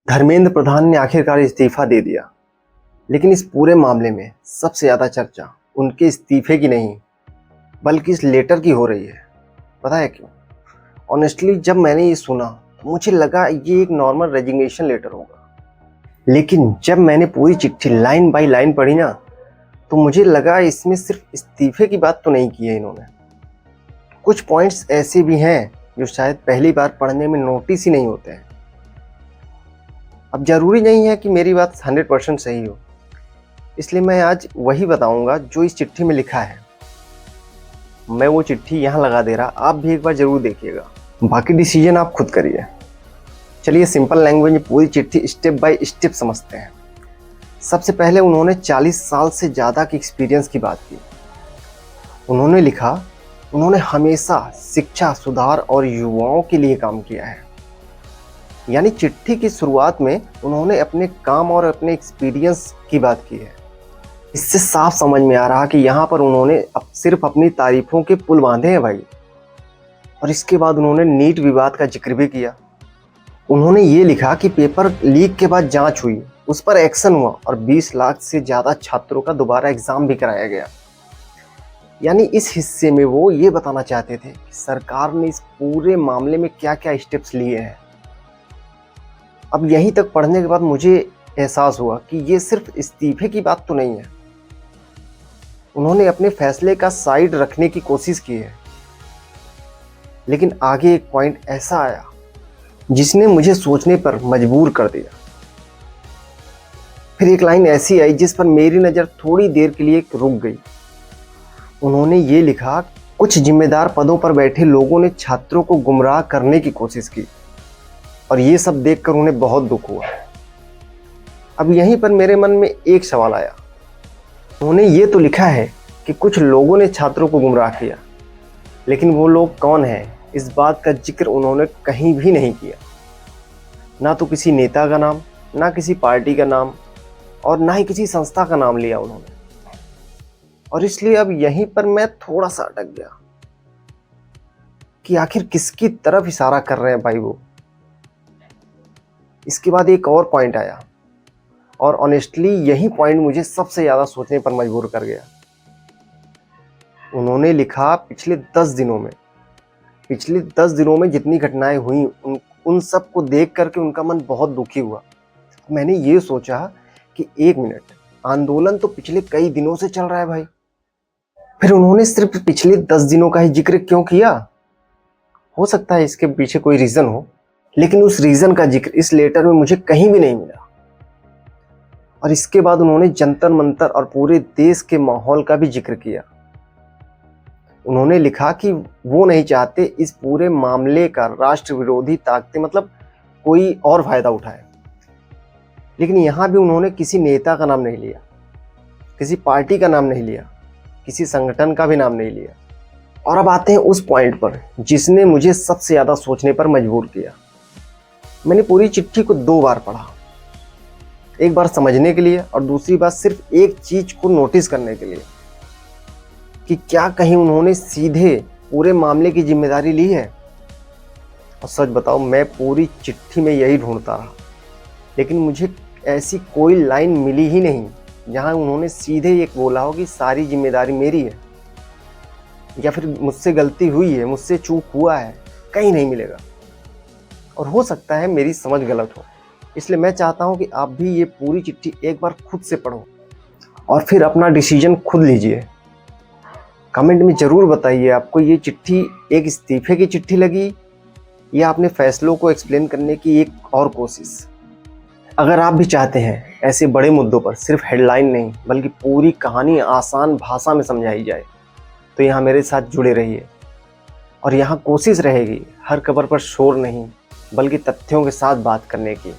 धर्मेंद्र प्रधान ने आखिरकार इस्तीफा दे दिया, लेकिन इस पूरे मामले में सबसे ज़्यादा चर्चा उनके इस्तीफे की नहीं बल्कि इस लेटर की हो रही है। पता है क्यों? ऑनेस्टली जब मैंने ये सुना तो मुझे लगा ये एक नॉर्मल रेजिग्नेशन लेटर होगा, लेकिन जब मैंने पूरी चिट्ठी लाइन बाय लाइन पढ़ी ना तो मुझे लगा इसमें सिर्फ इस्तीफे की बात तो नहीं की है इन्होंने। कुछ पॉइंट्स ऐसे भी हैं जो शायद पहली बार पढ़ने में नोटिस ही नहीं होते हैं। अब ज़रूरी नहीं है कि मेरी बात 100% सही हो, इसलिए मैं आज वही बताऊंगा जो इस चिट्ठी में लिखा है। मैं वो चिट्ठी यहाँ लगा दे रहा, आप भी एक बार ज़रूर देखिएगा, बाकी डिसीजन आप खुद करिए। चलिए सिंपल लैंग्वेज में पूरी चिट्ठी स्टेप बाय स्टेप समझते हैं। सबसे पहले उन्होंने 40 साल से ज़्यादा की एक्सपीरियंस की बात की। उन्होंने लिखा, उन्होंने हमेशा शिक्षा सुधार और युवाओं के लिए काम किया है। यानी चिट्ठी की शुरुआत में उन्होंने अपने काम और अपने एक्सपीरियंस की बात की है। इससे साफ समझ में आ रहा कि यहाँ पर उन्होंने सिर्फ अपनी तारीफों के पुल बांधे हैं भाई। और इसके बाद उन्होंने नीट विवाद का जिक्र भी किया। उन्होंने ये लिखा कि पेपर लीक के बाद जांच हुई, उस पर एक्शन हुआ और 20 लाख से ज़्यादा छात्रों का दोबारा एग्ज़ाम भी कराया गया। यानी इस हिस्से में वो ये बताना चाहते थे कि सरकार ने इस पूरे मामले में क्या क्या स्टेप्स लिए हैं। अब यहीं तक पढ़ने के बाद मुझे एहसास हुआ कि ये सिर्फ इस्तीफे की बात तो नहीं है। उन्होंने अपने फैसले का साइड रखने की कोशिश की है। लेकिन आगे एक पॉइंट ऐसा आया जिसने मुझे सोचने पर मजबूर कर दिया। फिर एक लाइन ऐसी आई जिस पर मेरी नज़र थोड़ी देर के लिए रुक गई। उन्होंने ये लिखा, कुछ जिम्मेदार पदों पर बैठे लोगों ने छात्रों को गुमराह करने की कोशिश की और ये सब देखकर उन्हें बहुत दुख हुआ। अब यहीं पर मेरे मन में एक सवाल आया। उन्होंने ये तो लिखा है कि कुछ लोगों ने छात्रों को गुमराह किया, लेकिन वो लोग कौन हैं इस बात का जिक्र उन्होंने कहीं भी नहीं किया। ना तो किसी नेता का नाम, ना किसी पार्टी का नाम और ना ही किसी संस्था का नाम लिया उन्होंने। और इसलिए अब यहीं पर मैं थोड़ा सा अटक गया कि आखिर किसकी तरफ इशारा कर रहे हैं भाई वो। इसके बाद एक और पॉइंट आया और ऑनेस्टली यही पॉइंट मुझे सबसे ज़्यादा सोचने पर मजबूर कर गया। उन्होंने लिखा, पिछले 10 दिनों में जितनी घटनाएं हुई उन सब को देख करके उनका मन बहुत दुखी हुआ। मैंने ये सोचा कि एक मिनट, आंदोलन तो पिछले कई दिनों से चल रहा है भाई, फिर उन्होंने सिर्फ पिछले 10 दिनों का ही जिक्र क्यों किया? हो सकता है इसके पीछे कोई रीज़न हो, लेकिन उस रीज़न का जिक्र इस लेटर में मुझे कहीं भी नहीं मिला। और इसके बाद उन्होंने जंतर मंतर और पूरे देश के माहौल का भी जिक्र किया। उन्होंने लिखा कि वो नहीं चाहते इस पूरे मामले का राष्ट्र विरोधी ताकतें मतलब कोई और फायदा उठाए। लेकिन यहाँ भी उन्होंने किसी नेता का नाम नहीं लिया, किसी पार्टी का नाम नहीं लिया, किसी संगठन का भी नाम नहीं लिया। और अब आते हैं उस पॉइंट पर जिसने मुझे सबसे ज़्यादा सोचने पर मजबूर किया। मैंने पूरी चिट्ठी को 2 बार पढ़ा, एक बार समझने के लिए और दूसरी बार सिर्फ एक चीज को नोटिस करने के लिए कि क्या कहीं उन्होंने सीधे पूरे मामले की जिम्मेदारी ली है। और सच बताओ, मैं पूरी चिट्ठी में यही ढूंढता रहा, लेकिन मुझे ऐसी कोई लाइन मिली ही नहीं जहां उन्होंने सीधे ये बोला हो कि सारी जिम्मेदारी मेरी है या फिर मुझसे गलती हुई है, मुझसे चूक हुआ है। कहीं नहीं मिलेगा। और हो सकता है मेरी समझ गलत हो, इसलिए मैं चाहता हूं कि आप भी ये पूरी चिट्ठी एक बार खुद से पढ़ो और फिर अपना डिसीजन खुद लीजिए। कमेंट में ज़रूर बताइए आपको ये चिट्ठी एक इस्तीफे की चिट्ठी लगी या अपने फैसलों को एक्सप्लेन करने की एक और कोशिश। अगर आप भी चाहते हैं ऐसे बड़े मुद्दों पर सिर्फ हेडलाइन नहीं बल्कि पूरी कहानी आसान भाषा में समझाई जाए तो यहाँ मेरे साथ जुड़े रहिए। और यहाँ कोशिश रहेगी हर खबर पर शोर नहीं बल्कि तथ्यों के साथ बात करने की।